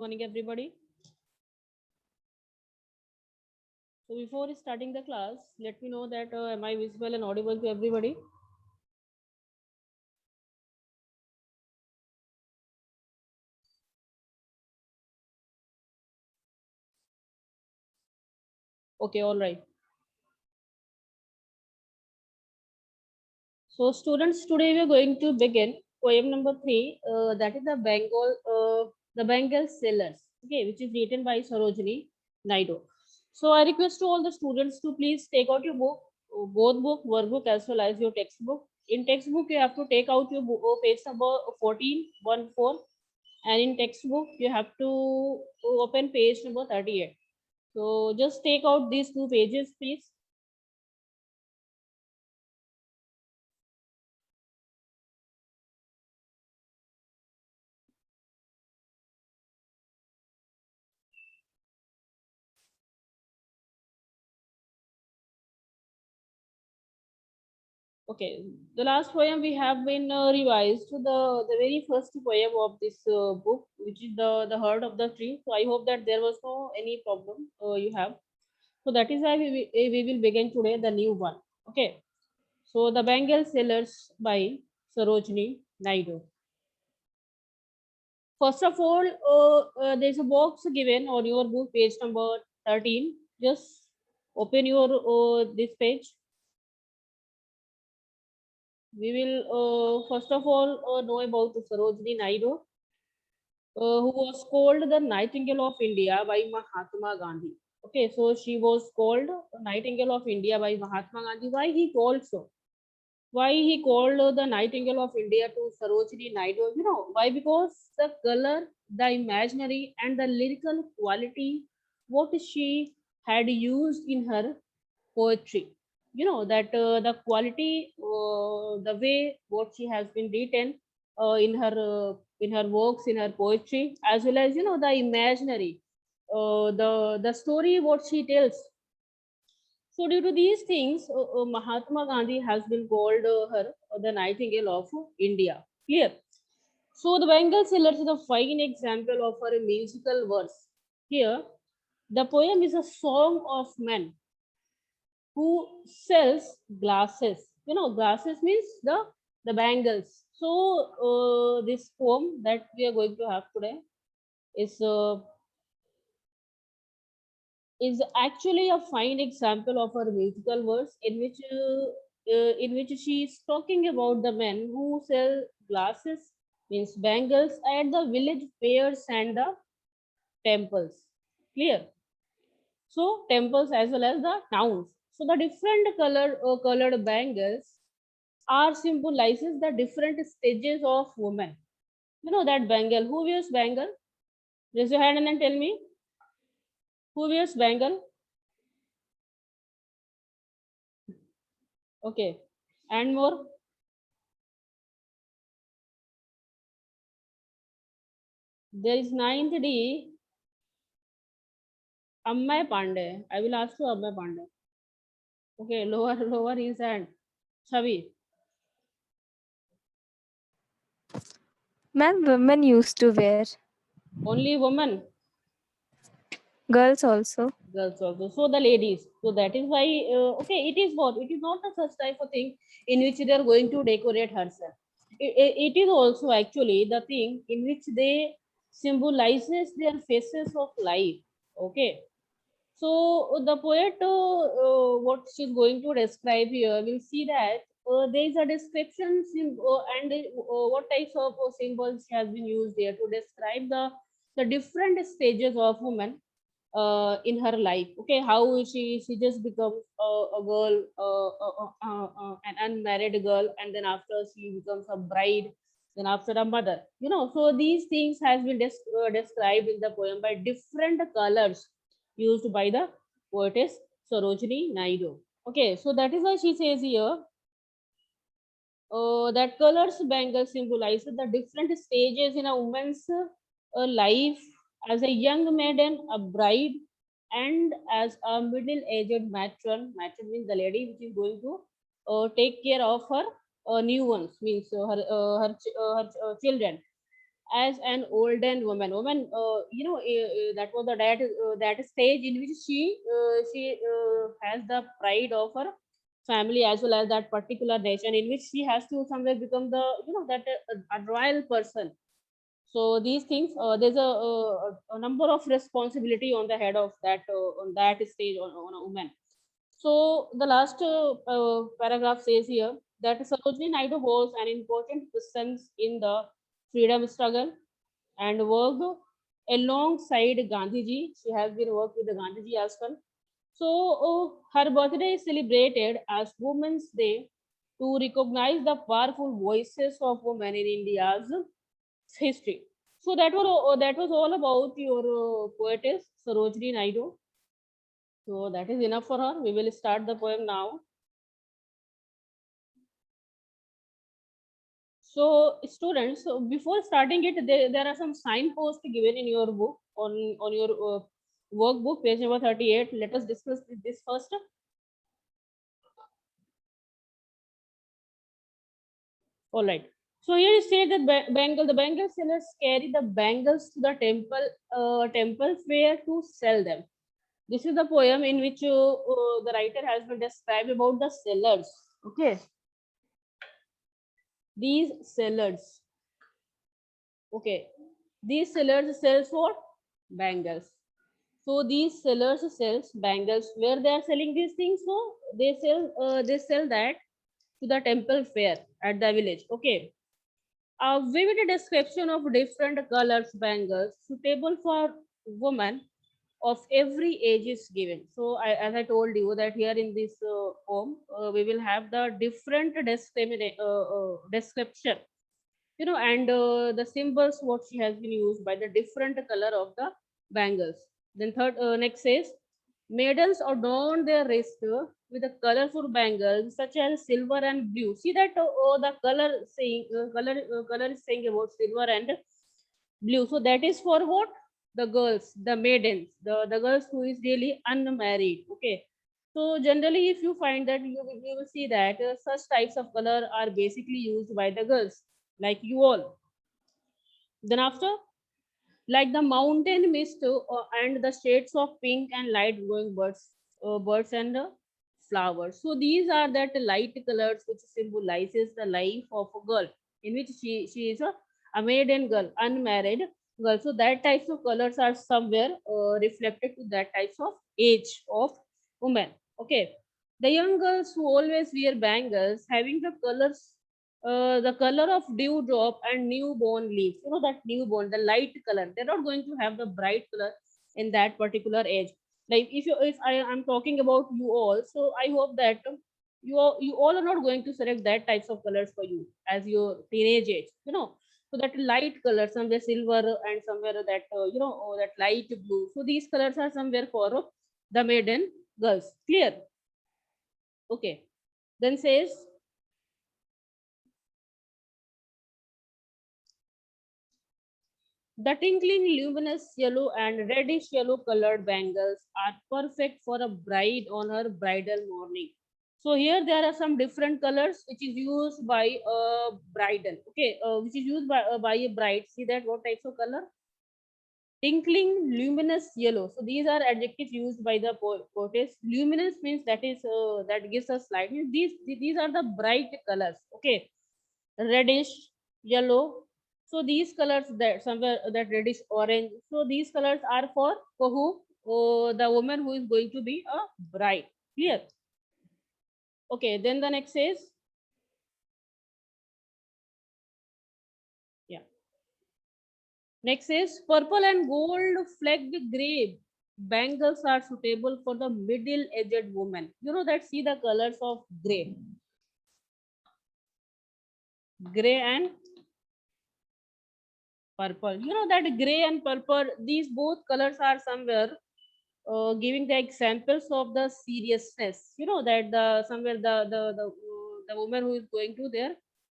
Morning, everybody. So before starting the class, let me know that am I visible and audible to everybody? Okay, all right. So students, today we are going to begin poem number 3. That is the Bengal Sailors. Okay, which is written by Sarojini Naidu. So I request to all the students to please take out your book, both book, workbook as well as your textbook. In textbook, you have to take out your book, page number 14, 4, and in textbook you have to open page number 38. So just take out these two pages, please. Okay, the last poem we have been revised to the very first poem of this book, which is the heart of the tree. So I hope that there was no any problem you have. So that is why we will begin today the new one. Okay, so the Bengal Sailors by Sarojini Naidu. First of all, there's a box given on your book, page number 13. Just open your this page. We will first of all know about Sarojini Naidu, who was called the Nightingale of India by Mahatma Gandhi. Okay, so she was called Nightingale of India by Mahatma Gandhi. Why he called so? Why he called the Nightingale of India to Sarojini Naidu? You know why? Because the color, the imaginary, and the lyrical quality what she had used in her poetry. You know that the quality, the way what she has been written in her works, in her poetry, as well as the imaginary, the story what she tells. So due to these things, Mahatma Gandhi has been called her the Nightingale of India. Clear. So the Bengal Sailors is a fine example of her musical verse. Here, the poem is a song of men who sells glasses. You know, glasses means the bangles. So this poem that we are going to have today is actually a fine example of her musical verse in which she is talking about the men who sell glasses, means bangles, at the village fairs and the temples. Clear? So temples as well as the towns. So the different colored bangles are symbolizes the different stages of woman. You know that bangle. Who wears bangle? Raise your hand and then tell me. Who wears bangle? Okay. And more? There is ninth D. Ammai Pandey. I will ask you Ammai Pandey. Okay. Lower his hand. Chavi. Ma'am, women used to wear. Only woman. Girls also. Girls also. So the ladies. So that is why. Okay. It is what. It is not a such type of thing in which they are going to decorate herself. It is also actually the thing in which they symbolizes their phases of life. Okay. So the poet, what she's going to describe here, we'll see that there is a description and what types of symbols has been used there to describe the different stages of woman in her life. Okay, how she just becomes a girl, an unmarried girl, and then after she becomes a bride, then after a mother. So these things has been described in the poem by different colors used by the poetess Sarojini Naidu. Okay, so that is why she says here that colors bangle symbolizes the different stages in a woman's life as a young maiden, a bride, and as a middle-aged matron. Matron means the lady which is going to take care of her new ones, means her children. as an olden woman. That was that stage in which she has the pride of her family as well as that particular nation, in which she has to somewhere become the that a royal person. So these things, there's a number of responsibility on the head of that on that stage on a woman. So the last paragraph says here that Sarojini Naidu was an important presence in the freedom struggle and worked alongside Gandhiji. She has been worked with the Gandhiji as well. So her birthday is celebrated as Women's Day to recognize the powerful voices of women in India's history. So that was all about your poetess Sarojini Naidu. So that is enough for her. We will start the poem now. So students, so before starting it, there are some signposts given in your book on your workbook, page number 38. Let us discuss this first. All right. So here it says that the Bengal sellers carry the bangles to the temple fair to sell them. This is the poem in which the writer has been described about the sellers. Okay, these sellers. Okay, these sellers sells what? Bangles. So these sellers sells bangles. Where they are selling these things? So they sell that to the temple fair at the village. Okay. A vivid description of different colors bangles suitable for women of every age is given. So as I told you that here in this poem, we will have the different description, and the symbols what she has been used by the different color of the bangles. Then third, next says, maidens adorn their wrist with a colorful bangles such as silver and blue. See that the color is saying about silver and blue. So that is for what? The girls, the maidens, the girls who is really unmarried. Okay. So generally, if you find that you will see that such types of color are basically used by the girls, like you all. Then after, like the mountain mist and the shades of pink and light glowing birds and flowers. So these are that light colors which symbolizes the life of a girl, in which she is a maiden girl, unmarried girl. So that types of colors are somewhere reflected to that types of age of women. Okay, the young girls who always wear bangles, having the color of dewdrop and newborn leaves. That newborn, the light color. They're not going to have the bright color in that particular age. Like if I am talking about you all, so I hope that you all are not going to select that types of colors for you as your teenage age. So that light color, somewhere silver and somewhere that that light blue. So these colors are somewhere for the maiden girls. Clear? Okay. Then says, the tinkling luminous yellow and reddish yellow colored bangles are perfect for a bride on her bridal morning. So here there are some different colors which is used by a bridal. Okay, which is used by a bride. See that what types of color? Tinkling luminous yellow. So these are adjectives used by the poetess. Luminous means that gives us light. These are the bright colors. Okay, reddish, yellow. So these colors, that somewhere that reddish orange. So these colors are for who? Oh, the woman who is going to be a bride. Clear? Okay. Then the next is, yeah. Next is purple and gold flecked gray bangles are suitable for the middle-aged woman. That see the colors of gray and purple. That gray and purple. These both colors are somewhere giving the examples of the seriousness, that the somewhere the woman who is going to there,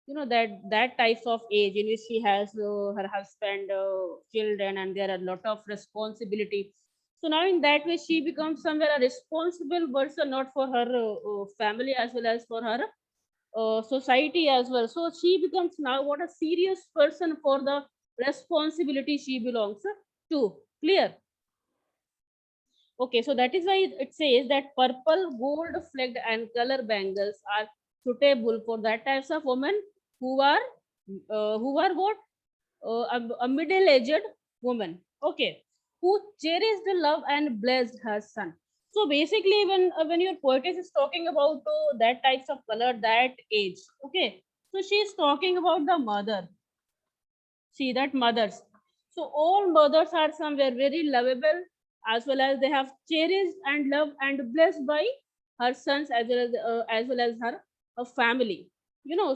that types of age in which she has her husband, children, and there are a lot of responsibility. So now in that way she becomes somewhere a responsible person, not for her family as well as for her society as well. So she becomes now what a serious person for the responsibility she belongs to. Clear? Okay, so that is why it says that purple, gold flecked and color bangles are suitable for that types of women who are what? A middle-aged woman. Okay, who cherished the love and blessed her son. So basically, when your poetess is talking about that types of color, that age. Okay, so she is talking about the mother. See that mothers. So all mothers are somewhere very lovable, as well as they have cherished and loved and blessed by her sons, as well as her family.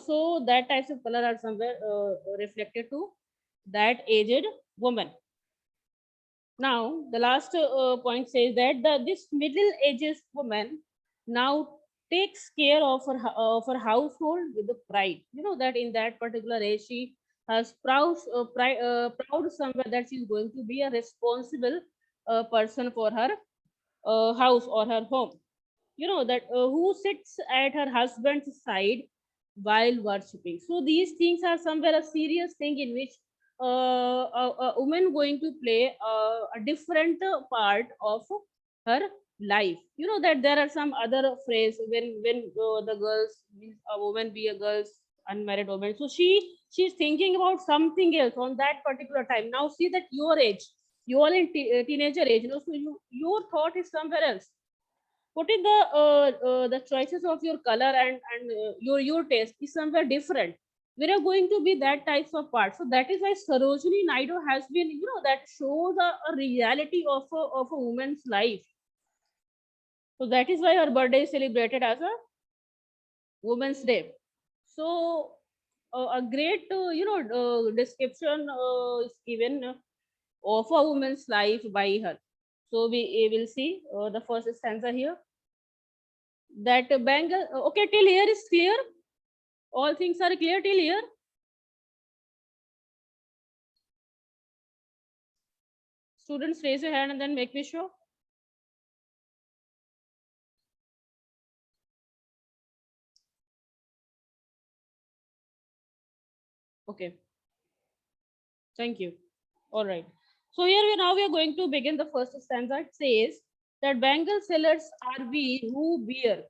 So that types of color are somewhere reflected to that aged woman. Now the last point says that this middle aged woman now takes care of her household with the pride. That in that particular age she has proud somewhere that she's going to be a responsible person for her house or her home. That who sits at her husband's side while worshipping. So these things are somewhere a serious thing in which a woman going to play a different part of her life. That there are some other phrase when the girls, a woman be a girl's unmarried woman, so she's thinking about something else on that particular time. Now see that your age, you are in teenager age, so your thought is somewhere else. What is the choices of your color and your taste is somewhere different. We are going to be that types of part. So that is why Sarojini Naidu has been, that shows a reality of a woman's life. So that is why her birthday is celebrated as a Women's Day. So a great description is given of a woman's life by her. So we will see the first stanza here. That bangle. Okay, till here is clear. All things are clear till here. Students, raise your hand and then make me show. Okay. Thank you. All right. So here we are going to begin the first stanza. It says that bangle sellers are we who bear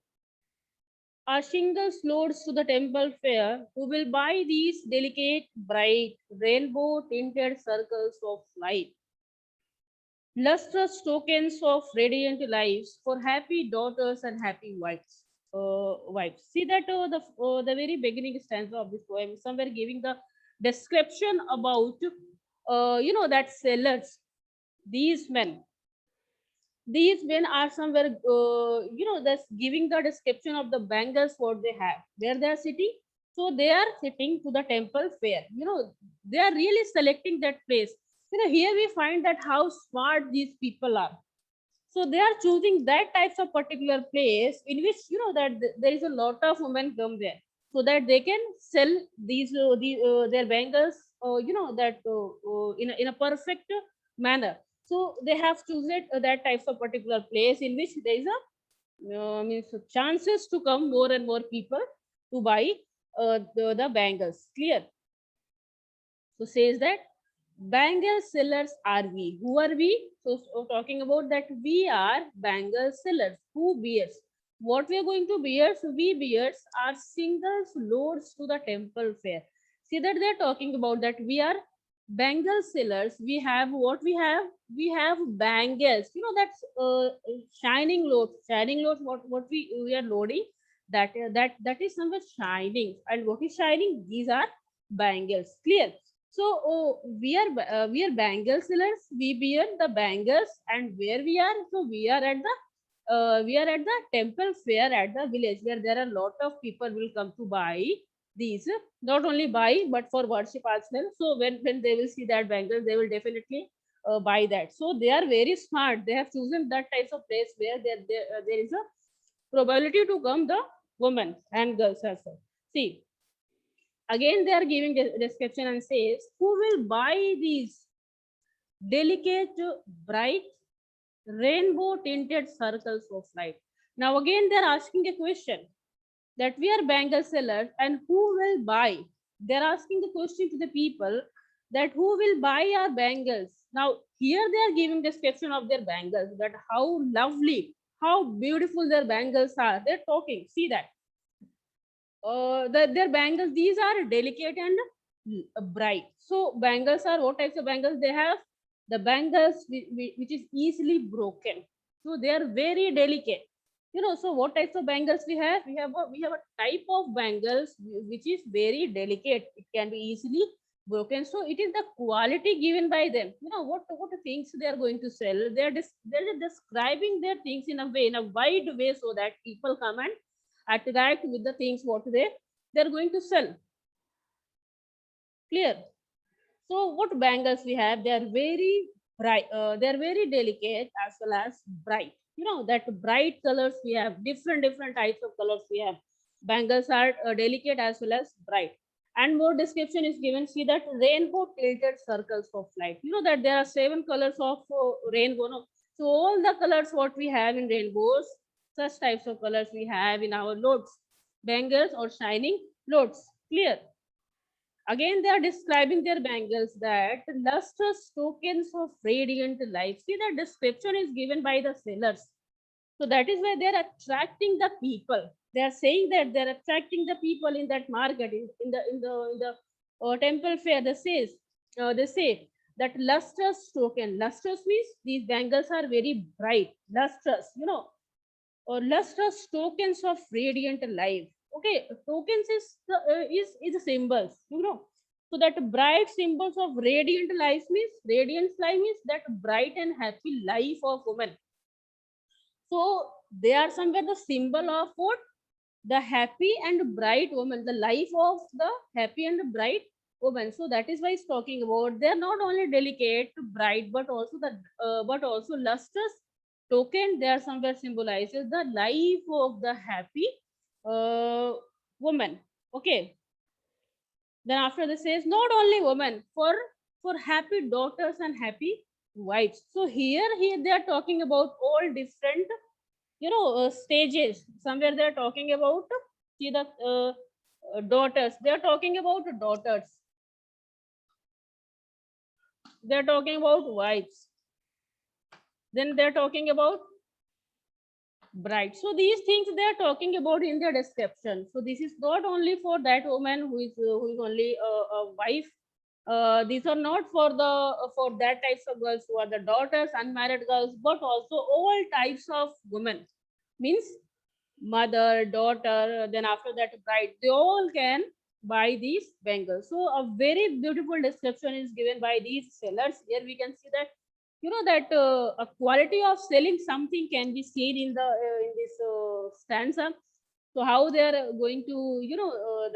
our shingles loads to the temple fair, who will buy these delicate, bright, rainbow tinted circles of light, lustrous tokens of radiant lives for happy daughters and happy wives. Wives. See that the very beginning stanza of this poem, somewhere giving the description about that sellers, these men. These men are somewhere that's giving the description of the bangles what they have, where they are sitting. So they are sitting to the temple fair. They are really selecting that place. Here we find that how smart these people are. So they are choosing that types of particular place in which that there is a lot of women come there, so that they can sell their bangles that in a perfect manner. So they have chosen that types of particular place in which there is a means chances to come more and more people to buy the bangles. Clear? So says that bangle sellers are we. Who are we? So talking about that we are bangle sellers. Who bears? What we are going to bear? So we bears are singles loads to the temple fair. See that they are talking about that we are bangle sellers. We have what we have? We have bangles. That's shining loads. Shining loads. What we are loading? That is somewhere shining. And what is shining? These are bangles. Clear? So we are bangle sellers. We bear the bangles, and where we are? So we are at the temple fair at the village, where there are a lot of people will come to buy these. Not only buy but for worship as well. So when they will see that bangles, they will definitely buy that. So they are very smart. They have chosen that types of place where there is a probability to come the women and girls as well. See, again they are giving description and says who will buy these delicate bright rainbow tinted circles of light. Now again they are asking a question that we are bangle sellers and who will buy. They are asking the question to the people that who will buy our bangles. Now here they are giving description of their bangles, that how lovely, how beautiful their bangles are. They're talking. See that. Their bangles, these are delicate and bright. So bangles are, what types of bangles they have? The bangles which is easily broken. So they are very delicate. You know, so what types of bangles we have? We have a type of bangles which is very delicate. It can be easily broken. So it is the quality given by them. You know, what things they are going to sell. They're describing their things in a way, in a wide way, so that people come and attract with the things what they're going to sell. Clear? So what bangles we have? They are very bright. They are very delicate as well as bright. You know that bright colors we have, different types of colors we have. Bangles are delicate as well as bright. And more description is given. See that rainbow tilted circles of light. You know that there are 7 colors of rainbow. No? So all the colors what we have in rainbows, such types of colors we have in our loads, bangles or shining loads. Clear? Again, they are describing their bangles that lustrous tokens of radiant light. See, the description is given by the sellers. So that is why they are attracting the people. They are saying that they are attracting the people in that market, in the temple fair. They say that lustrous token. Lustrous means these bangles are very bright, lustrous. You know, or lustrous tokens of radiant life. Okay, tokens is a symbols, you know. So that bright symbols of radiant life means, radiant life means that bright and happy life of woman. So they are somewhere the symbol of what? The happy and bright woman, the life of the happy and bright woman. So that is why it's talking about they are not only delicate, bright, but also lustrous token. They are somewhere symbolizes the life of the happy woman. Okay. Then after this says not only women, for happy daughters and happy wives. So here they are talking about all different, you know, stages. Somewhere they're talking about, see the daughters, they're talking about daughters, they're talking about wives, then they're talking about bride. So these things they are talking about in their description. So this is not only for that woman who is only a wife. These are not for the for that types of girls who are the daughters, unmarried girls, but also all types of women. Means mother, daughter, then after that bride, they all can buy these bangles. So a very beautiful description is given by these sellers. Here we can see that, you know, that a quality of selling something can be seen in the in this stanza. So how they are going to, you know,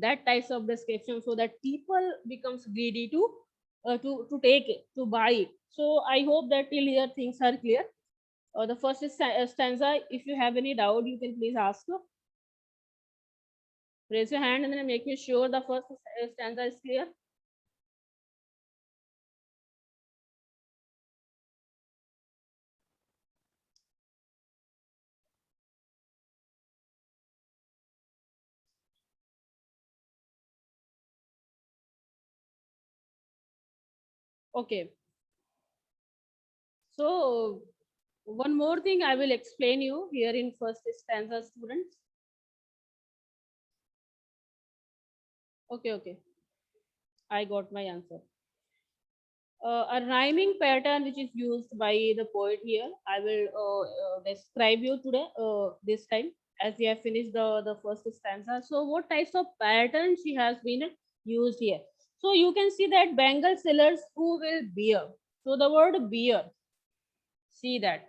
that types of description, so that people becomes greedy to take it, to buy it. So I hope that till here things are clear. The first is stanza. If you have any doubt, you can please ask. Raise your hand and then make me sure the first stanza is clear. Okay. So one more thing I will explain you here in first stanza, students. Okay, okay. I got my answer. A rhyming pattern which is used by the poet here. I will describe you today, this time, as we have finished the first stanza. So what types of patterns she has been used here? So you can see that Bengal sellers who will bear. So the word bear, see that.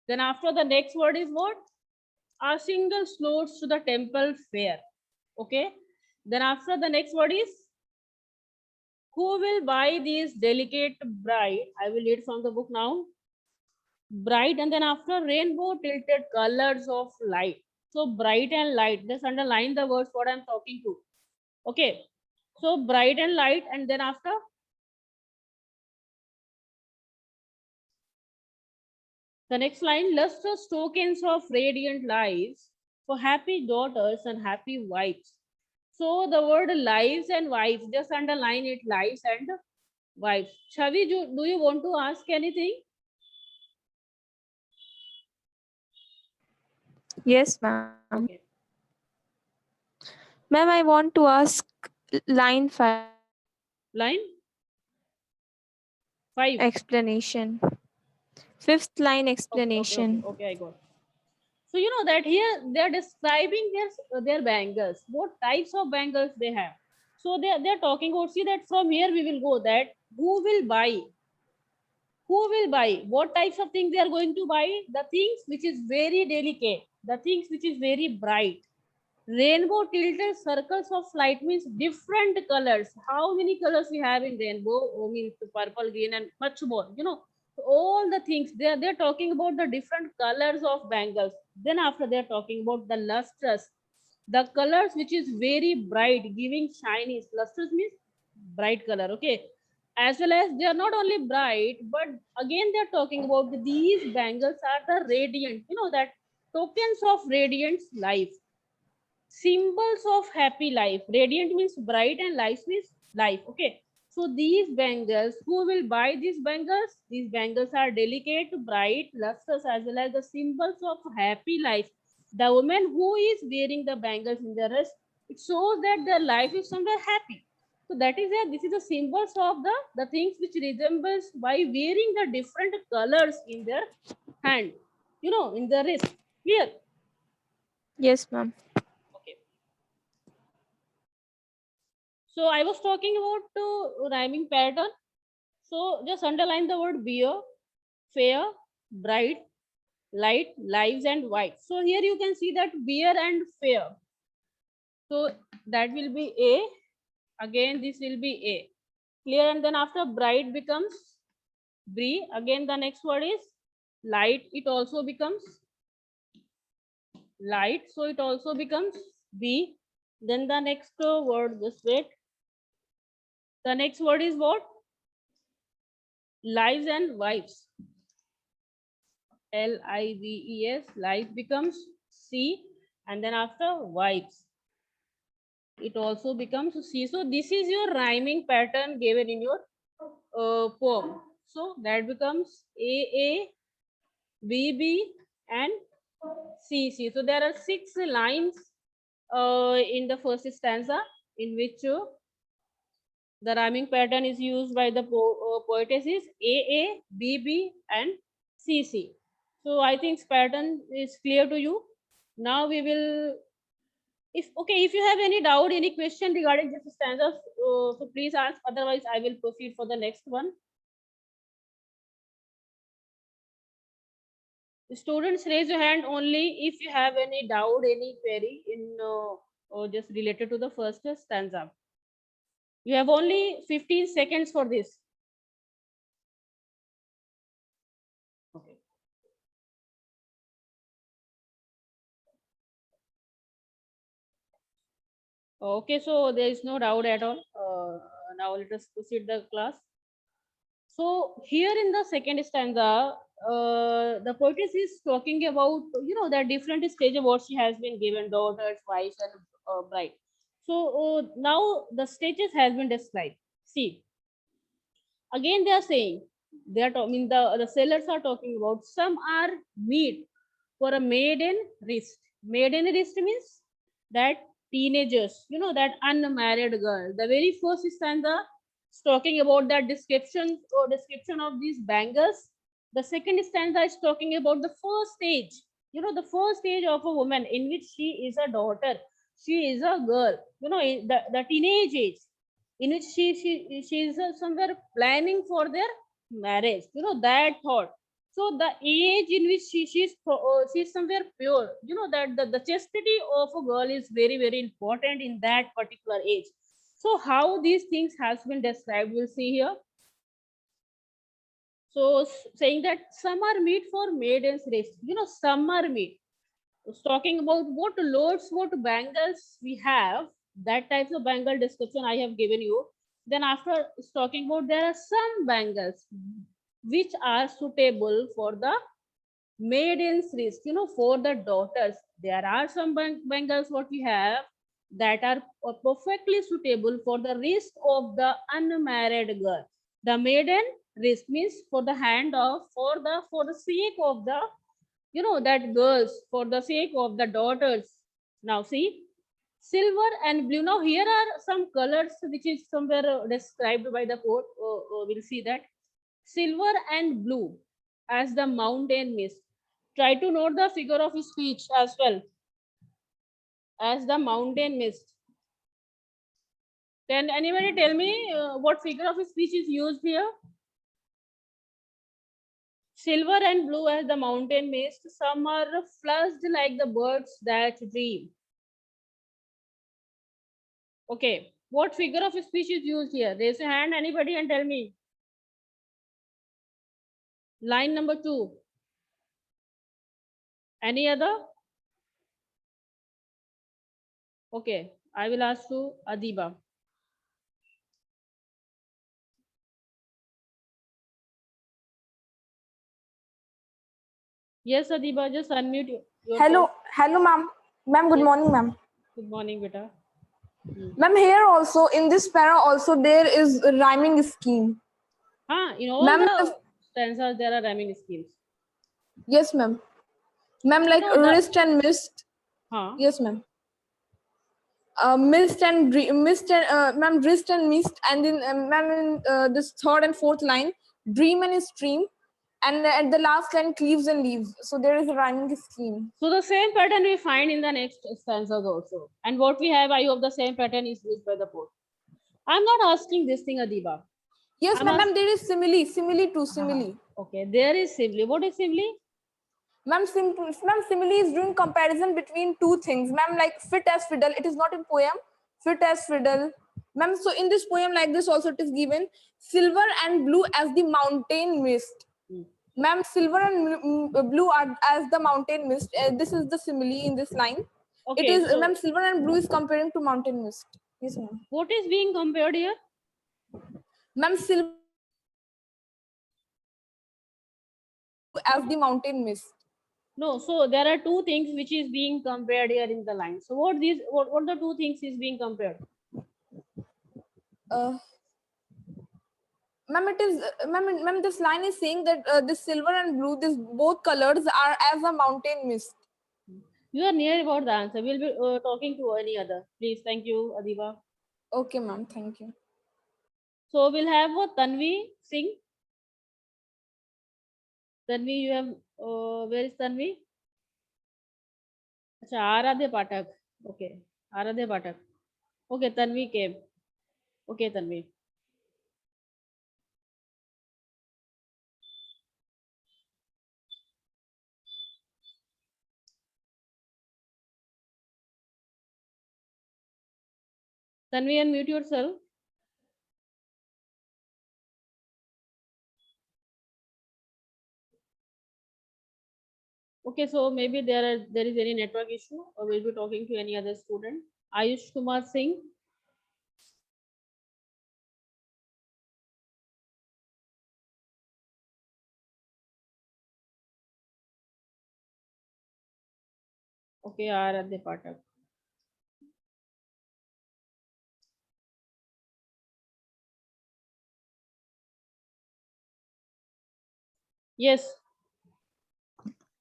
Then after the next word is what? A single floats to the temple fair. Okay. Then after the next word is who will buy these delicate bride? I will read from the book now. Bright, and then after rainbow tilted colors of light. So bright and light. Just underline the words what I'm talking to. Okay. So bright and light, and then after the next line, lustrous tokens of radiant lives for happy daughters and happy wives. So the word lives and wives, just underline it, lives and wives. Chavi, do you want to ask anything? Yes, ma'am. Okay. Ma'am, I want to ask line 5 Line 5. explanation. Fifth line Okay, explanation. okay, I got. So you know that here they are describing their bangles, what types of bangles they have. So they're talking about, see that from here we will go that who will buy, what types of things they are going to buy, the things which is very delicate, the things which is very bright. Rainbow tilted circles of light means different colors. How many colors we have in rainbow? Oh, means purple, green, and much more. You know, so all the things they're talking about the different colors of bangles. Then after they're talking about the lustrous, the colors which is very bright, giving shiny. Lustrous means bright color. Okay, as well as they are not only bright, but again they're talking about these bangles are the radiant. You know that tokens of radiant life, symbols of happy life. Radiant means bright and life means life. Okay, so these bangles, who will buy these bangles? These bangles are delicate, bright, lustrous, as well as the symbols of happy life. The woman who is wearing the bangles in their wrist, it shows that their life is somewhere happy. So that is it. This is the symbols of the things which resembles by wearing the different colors in their hand, you know, in the wrist. Clear? Yes, ma'am. Okay. So I was talking about rhyming pattern. So just underline the word beer, fair, bright, light, lives, and white. So here you can see that beer and fair. So that will be A. Again, this will be A. Clear. And then after bright becomes B. Again, the next word is light. It also becomes light. So it also becomes B. Then the next word, just wait. The next word is what? Lives and wives. Lives, life becomes C, and then after wives, it also becomes C. So this is your rhyming pattern given in your poem. So that becomes A, B, and C. So there are 6 lines in the first stanza in which the rhyming pattern is used by the poetess is A, B, and C. So I think pattern is clear to you. Now we will, if you have any doubt, any question regarding this stanza, so please ask. Otherwise, I will proceed for the next one. Students, raise your hand only if you have any doubt, any query in or just related to the first stanza. You have only 15 seconds for this. Okay. Okay, so there is no doubt at all. Now let us proceed the class. So here in the second stanza, the poetess is talking about, you know, the different stage of what she has been given, daughters, wives, and bride. So now the stages has been described. See, again they are saying, they are talking, the sellers are talking about some are meet for a maiden wrist. Maiden wrist means that teenagers, you know, that unmarried girl. The very first stanza is talking about that description of these bangles. The second stanza is talking about the first stage, you know, the first stage of a woman in which she is a daughter, she is a girl, you know, in the teenage age in which she is somewhere planning for their marriage, you know, that thought. So the age in which she's somewhere pure, you know, that the chastity of a girl is very very important in that particular age. So how these things has been described, we'll see here. So saying that summer meet for maidens rest, you know, summer meet, it's talking about what loads, what bangles we have, that types of bangle description I have given you. Then after it's talking about there are some bangles which are suitable for the maidens wrist, you know, for the daughters. There are some bangles what we have that are perfectly suitable for the wrist of the unmarried girl. The maiden wrist means for the hand of for the sake of the that girls, for the sake of the daughters. Now see, silver and blue. Now here are some colors which is somewhere described by the quote. We'll see that silver and blue as the mountain mist. Try to note the figure of speech as well as the mountain mist. Can anybody tell me what figure of speech is used here? Silver and blue as the mountain mist. Some are flushed like the birds that dream. Okay. What figure of speech is used here? Raise your hand, anybody, and tell me. Line number 2. Any other? Okay. I will ask to Adiba. Yes, Adiba, just unmute yourself. Hello, ma'am. Ma'am, good Yes. morning, ma'am. Good morning, beta. Ma'am, here also in this para also there is a rhyming scheme. In all Ma'am, the stanzas there are rhyming schemes. yes, ma'am. Ma'am, like wrist and mist. Yes, ma'am. Mist and ma'am, wrist and mist, and then ma'am, in this third and fourth line, dream and stream, and at the last line, cleaves and leaves. So there is a rhyming scheme. So the same pattern we find in the next stanzas also. And what we have, I hope the same pattern is used by the poet. I'm not asking this thing, Adiba. Yes, ma'am, there is simile too, simile. Okay, there is simile. What is simile? Ma'am, simile is doing comparison between two things. Ma'am, like fit as fiddle. It is not in poem. Fit as fiddle. Ma'am, so in this poem like this also it is given silver and blue as the mountain mist. Ma'am, silver and blue are as the mountain mist. This is the simile in this line. Okay, it is, so ma'am, silver and blue is comparing to mountain mist. Yes, ma'am. What is being compared here? Ma'am, silver as the mountain mist. No, so there are two things which is being compared here in the line. So what the two things is being compared? Ma'am, it is ma'am, this line is saying that this silver and blue, this both colors are as a mountain mist. You are near about the answer. We'll be talking to any other. Please, thank you, Adiba. Okay, ma'am, thank you. So we'll have Tanvi Singh. Tanvi, you have where is Tanvi? Acha, Aradhya Pathak. Okay, Aradhya Pathak. Okay, Tanvi came. Okay, Tanvi. Tanvi, unmute yourself. Okay, so maybe there is any network issue, or we'll be talking to any other student. Ayush Kumar Singh. Okay, Aradhya Pathak. Yes.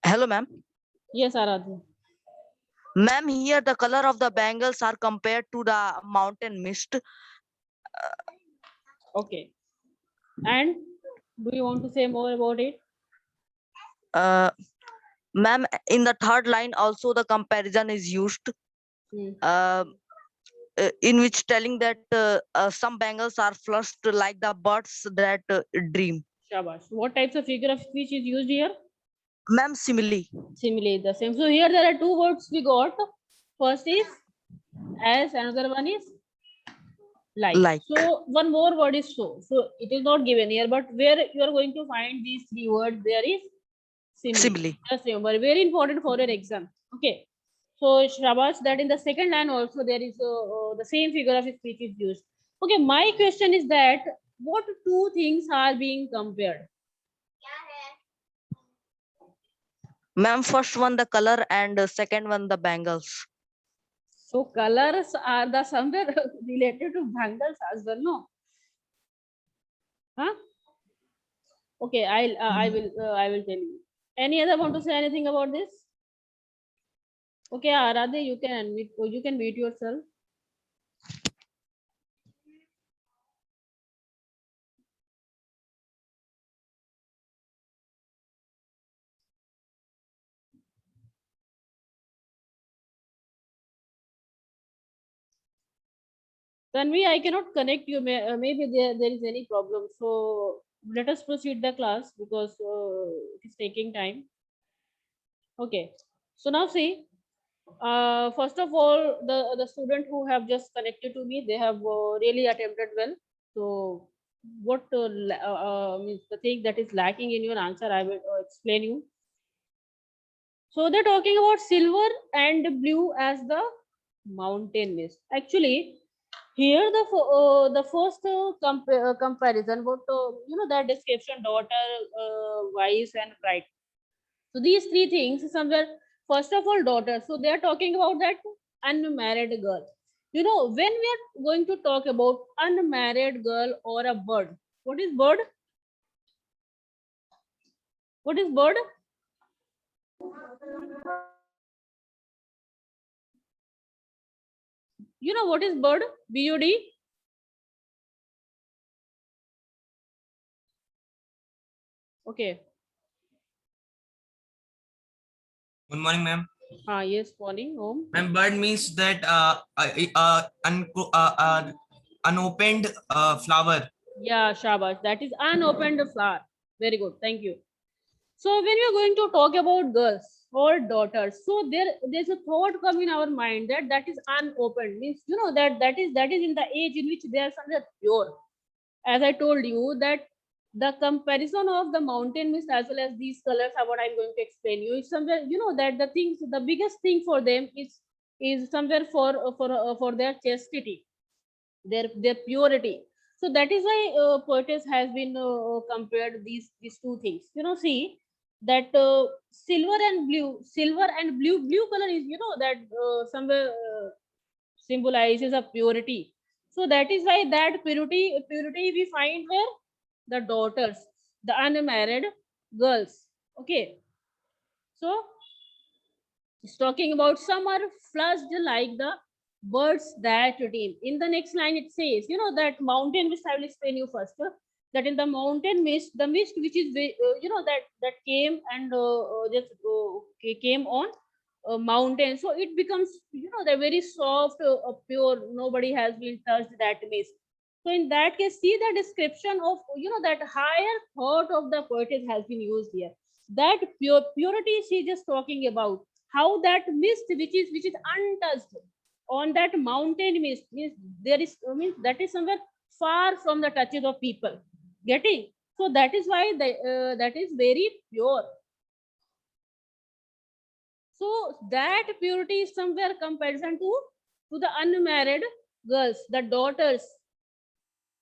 Hello, ma'am. Yes, Aradhya. Ma'am, here the color of the bangles are compared to the mountain mist. Okay. And do you want to say more about it? Ma'am, in the third line also the comparison is used. In which telling that some bangles are flushed like the birds that dream. Shabash. What types of figure of speech is used here? Ma'am, simile. Simile is the same. So here there are two words we got. First is as, another one is like. So one more word is so. So it is not given here, but where you are going to find these three words, there is simile. Just remember, very important for your exam. Okay. So Shabash, that in the second line also there is the same figure of speech is used. Okay, my question is that what two things are being compared? Ma'am, first one the color and second one the bangles. So colors are the somewhere related to bangles as well, no? Huh? Okay, I will tell you. Any other want to say anything about this? Okay, Aradhya, you can mute yourself. Tanvi, I cannot connect you. Maybe there is any problem. So let us proceed the class because it is taking time. Okay. So now see, first of all, the student who have just connected to me, they have really attempted well. So what means the thing that is lacking in your answer, I will explain you. So they're talking about silver and blue as the mountain mist. Actually, here the first comparison, what that description, daughter, wise and bright. So these three things somewhere. First of all, daughter. So they are talking about that unmarried girl. You know, when we are going to talk about unmarried girl or a bird, what is bird? What is bird? You know what is bird? B-U-D? Okay. Good morning, ma'am. Yes, morning, home. Ma'am, bird means that unopened flower. Yeah, Shabash. That is unopened flower. Very good. Thank you. So when we are going to talk about girls or daughters, so there's a thought come in our mind that that is unopened. Means that is in the age in which they are somewhere pure. As I told you that the comparison of the mountain mist as well as these colors are what I'm going to explain you. Is somewhere that the biggest thing for them is somewhere for their chastity, their purity. So that is why poetess has been compared these two things. See that silver and blue color is that somewhere symbolizes a purity. So that is why that purity we find where the daughters, the unmarried girls. Okay, so it's talking about some are flushed like the birds that dream. In the next line, it says, that mountain mist. I will explain you first. That in the mountain mist, the mist which is, that came and just came on a mountain. So it becomes, they're very soft, pure. Nobody has been touched that mist. So in that case, see the description of, that higher thought of the poetess has been used here. That purity she just talking about, how that mist which is untouched on that mountain mist means there is means that is somewhere far from the touches of people getting. So that is why that is very pure. So that purity is somewhere comparison to the unmarried girls, the daughters.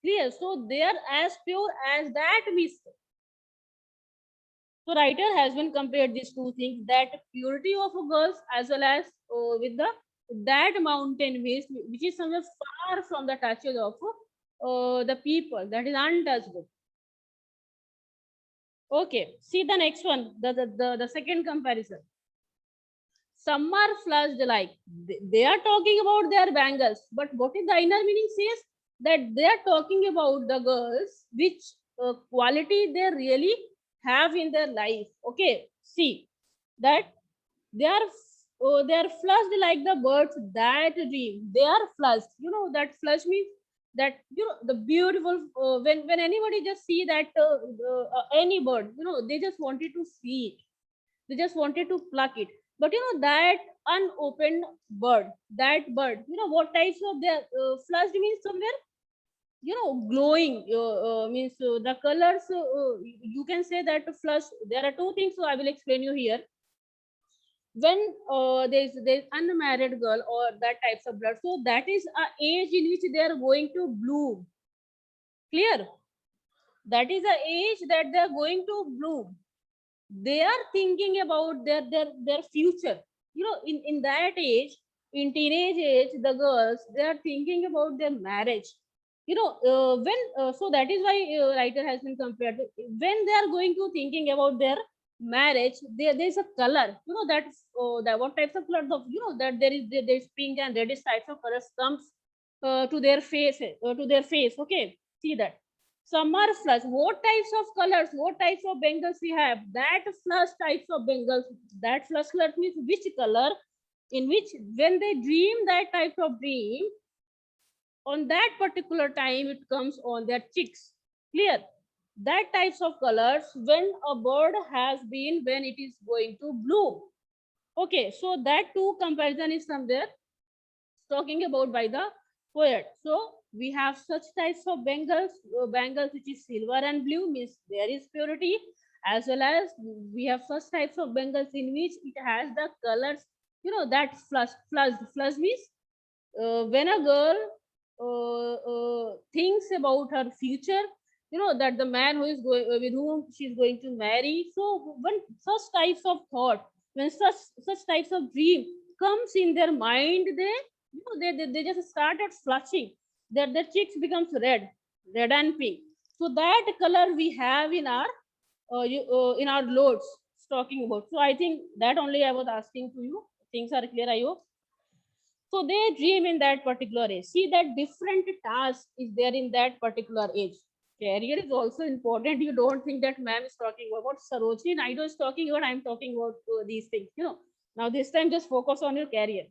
Clear? So they are as pure as that mist. So writer has been compared these two things, that purity of a girls as well as with that mountain mist which is somewhere far from the touches of the people, that is untouched. Okay, see the next one, the second comparison. Some are flushed like they are talking about their bangles, but what is the inner meaning says that they are talking about the girls which quality they really have in their life. Okay, see that they are flushed like the birds that dream. They are flushed. That flush means that the beautiful. When anybody just see that any bird, they just wanted to see it. They just wanted to pluck it. But that unopened bird, that bird, what types of their flushed means somewhere glowing means the colors you can say that flush. There are two things, so I will explain you here. When there's unmarried girl or that types of blood, so that is a age in which they are going to bloom. Clear? That is a age that they are going to bloom. They are thinking about their future. In that age, in teenage age, the girls, they are thinking about their marriage. So that is why writer has been compared to, when they are going to thinking about their marriage, there's a color, that what types of colors of, that there's pink and reddish types of colors comes to their face, okay. See that some are flush. What types of colors, what types of bangles we have? That flush types of bangles, that flush color means which color, in which when they dream that type of dream, on that particular time it comes on their cheeks. Clear? That types of colors when a bird has been, when it is going to bloom. Okay, so that two comparison is somewhere talking about by the poet. So we have such types of bangles which is silver and blue, means there is purity, as well as we have such types of bangles in which it has the colors, that flush means when a girl thinks about her future, that the man who is going, with whom she is going to marry. So when such types of thought, when such types of dream comes in their mind, they just started flushing, that their cheeks becomes red and pink. So that color we have in our loads talking about. So I think that only I was asking to you. Things are clear, I hope. So they dream in that particular age. See that different task is there in that particular age. Career is also important. You don't think that ma'am is talking about what Sarojini Naidu is talking about. I'm talking about these things. Now this time just focus on your career.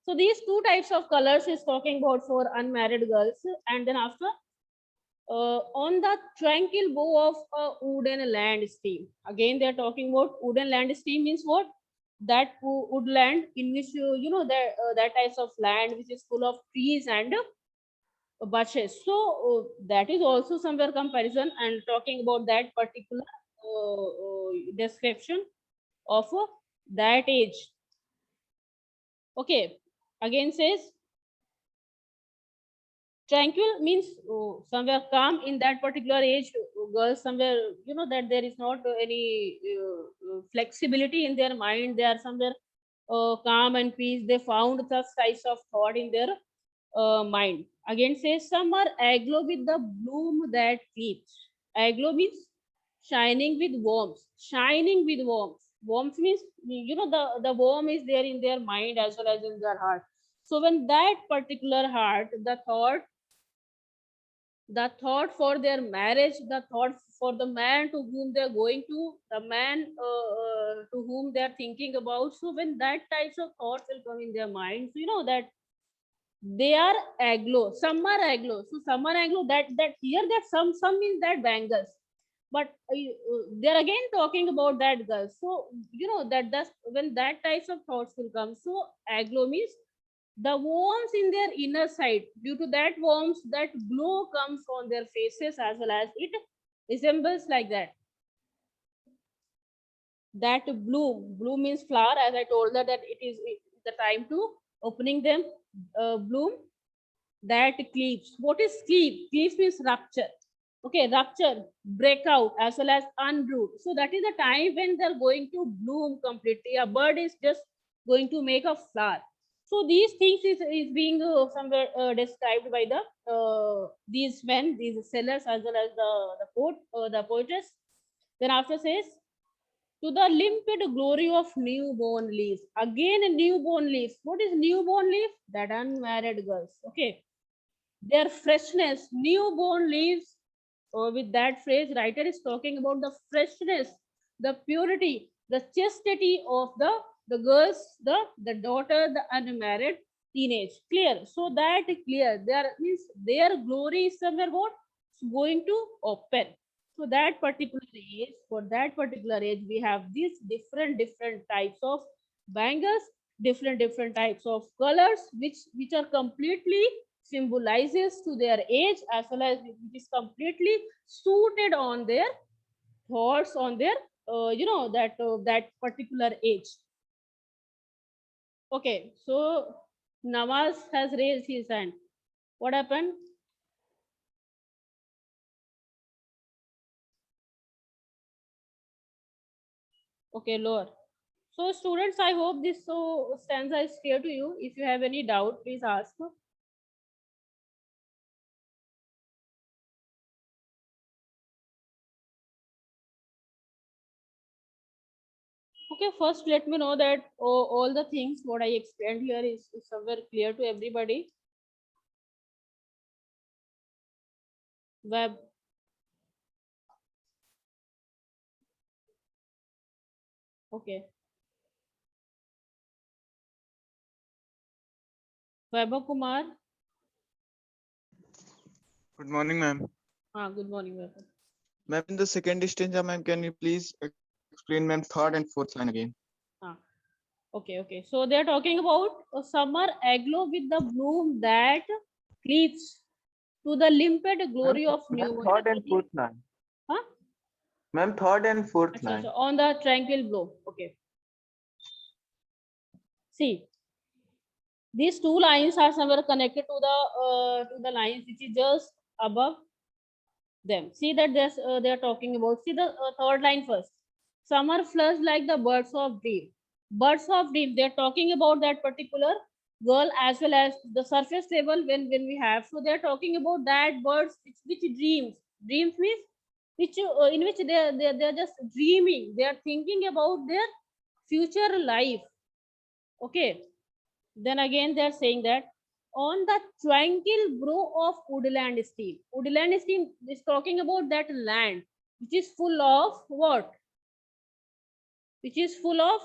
So these two types of colors is talking about for unmarried girls, and then after on the tranquil bow of a wooden land stream. Again, they are talking about wooden land stream means what? That woodland in which that types of land which is full of trees and bushes. So that is also somewhere comparison and talking about that particular description of that age. Okay, again says tranquil means somewhere calm in that particular age. Girls somewhere, that there is not any flexibility in their mind. They are somewhere calm and peace. They found such types of thought in their mind. Again says some are aglow with the bloom that keeps. Aglow means shining with warmth. Shining with warmth. Warmth means, the warmth is there in their mind as well as in their heart. So when that particular heart, the thought for their marriage, the thought for the man to whom they're going to, the man to whom they're thinking about. So when that types of thoughts will come in their mind, so that they are aglow. Some are aglow. So some are aglow. That here that some means that bangles, but they're again talking about that girl. So that's when that types of thoughts will come. So aglow means the warmth in their inner side. Due to that warmth, that glow comes on their faces as well as it resembles like that. That bloom means flower, as I told that it is the time to opening them, bloom. That cleaves. What is cleave? Cleave means rupture. Okay, rupture, break out as well as unroot. So that is the time when they're going to bloom completely. A bird is just going to make a flower. So these things is being somewhere described by these men, these sellers as well as the poetess. Then after says, to the limpid glory of newborn leaves. Again, newborn leaves. What is newborn leaf? That unmarried girls. Okay, their freshness, newborn leaves. With that phrase, writer is talking about the freshness, the purity, the chastity of the girls, the daughter, the unmarried teenage. Clear? So that clear. There means their glory is somewhere what? It's going to open. So that particular age, for that particular age, we have these different types of bangles, different types of colors, which are completely symbolizes to their age as well as it is completely suited on their thoughts, on their that particular age. Okay, so Nawaz has raised his hand. What happened? Okay, lower. So students, I hope this stanza is clear to you. If you have any doubt, please ask. Okay, first let me know that all the things what I explained here is somewhere clear to everybody. Web. Okay. Vaibhav Kumar. Good morning, ma'am. Good morning, Vaibhav. Ma'am, in the second stanza, ma'am, can you please explain, ma'am, third and fourth line again? Okay. So they're talking about a summer aglow with the bloom that cleaves to the limpid glory of new morning. Third and fourth line. Huh? Ma'am, third and fourth Achha, line. achha, on the tranquil blow. Okay. See, these two lines are somewhere connected to the lines which is just above them. See that they are talking about. See the third line first. Summer floods like the birds of dream. Birds of dream. They are talking about that particular girl as well as the surface level when we have. So they are talking about that birds which dreams. Dreams means which in which they are just dreaming. They are thinking about their future life. Okay. Then again they are saying that on the tranquil brow of woodland stream. Woodland stream is talking about that land which is full of what? Which is full of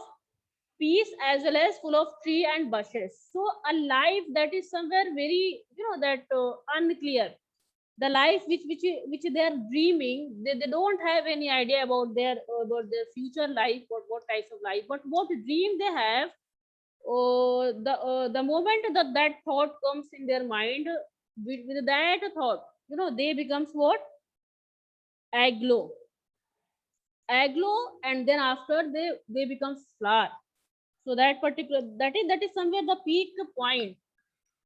peace as well as full of tree and bushes. So a life that is somewhere very, that unclear. The life which they are dreaming, they don't have any idea about their future life, what types of life, but what dream they have. The moment that thought comes in their mind, with that thought, they becomes what? Aglow. And then after they become flower. So that particular, that is somewhere the peak point,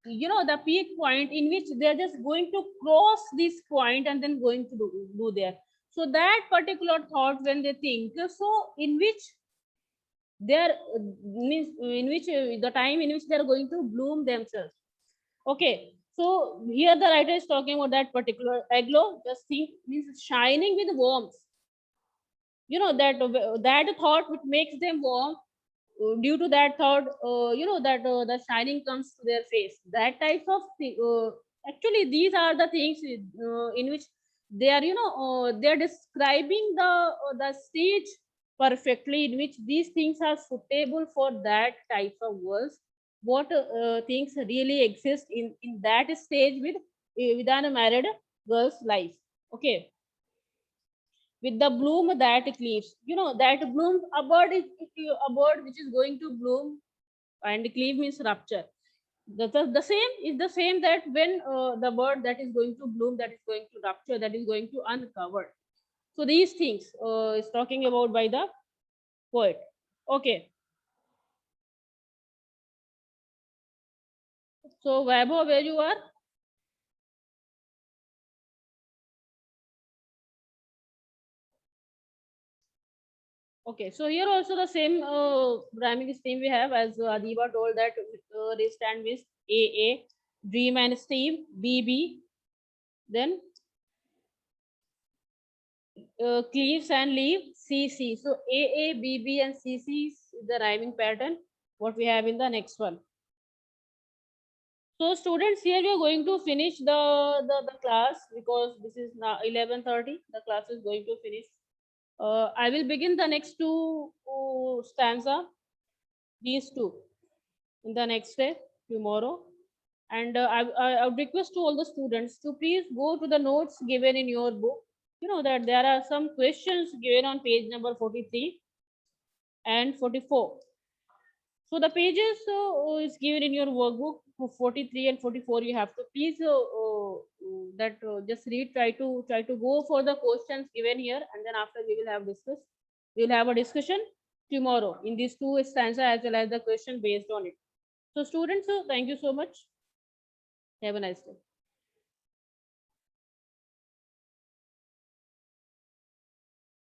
the peak point in which they're just going to cross this point and then going to do there. So that particular thought when they think, so in which they're means in which the time in which they're going to bloom themselves. Okay, so here the writer is talking about that particular aglow. Just think, means shining with warmth. That thought which makes them warm. Due to that thought, that the shining comes to their face. That types of thing. Actually, these are the things in which they are, they are describing the stage perfectly, in which these things are suitable for that types of worlds. What things really exist in that stage with an unmarried girl's life. Okay. With the bloom that cleaves, that bloom, a bird is a bird which is going to bloom, and cleave means rupture. The same is the same, that when the bird that is going to bloom, that is going to rupture, that is going to uncover. So these things is talking about by the poet. Okay. So Vaibhav, where you are? Okay, so here also the same rhyming scheme we have, as Adiba told that they stand with AA, dream and steam, BB, then cleaves and leave, CC. So AA, BB and CC is the rhyming pattern what we have in the next one. So students, here we are going to finish the class, because this is now 11:30. The class is going to finish. I will begin the next two stanza, these two, in the next day, tomorrow. And I would request to all the students to please go to the notes given in your book. You know that there are some questions given on page number 43 and 44. So the pages is given in your workbook for 43 and 44. You have to please just read, try to go for the questions given here, and then after we will have a discussion tomorrow in these two stanza as well as the question based on it. So students, thank you so much. Have a nice day.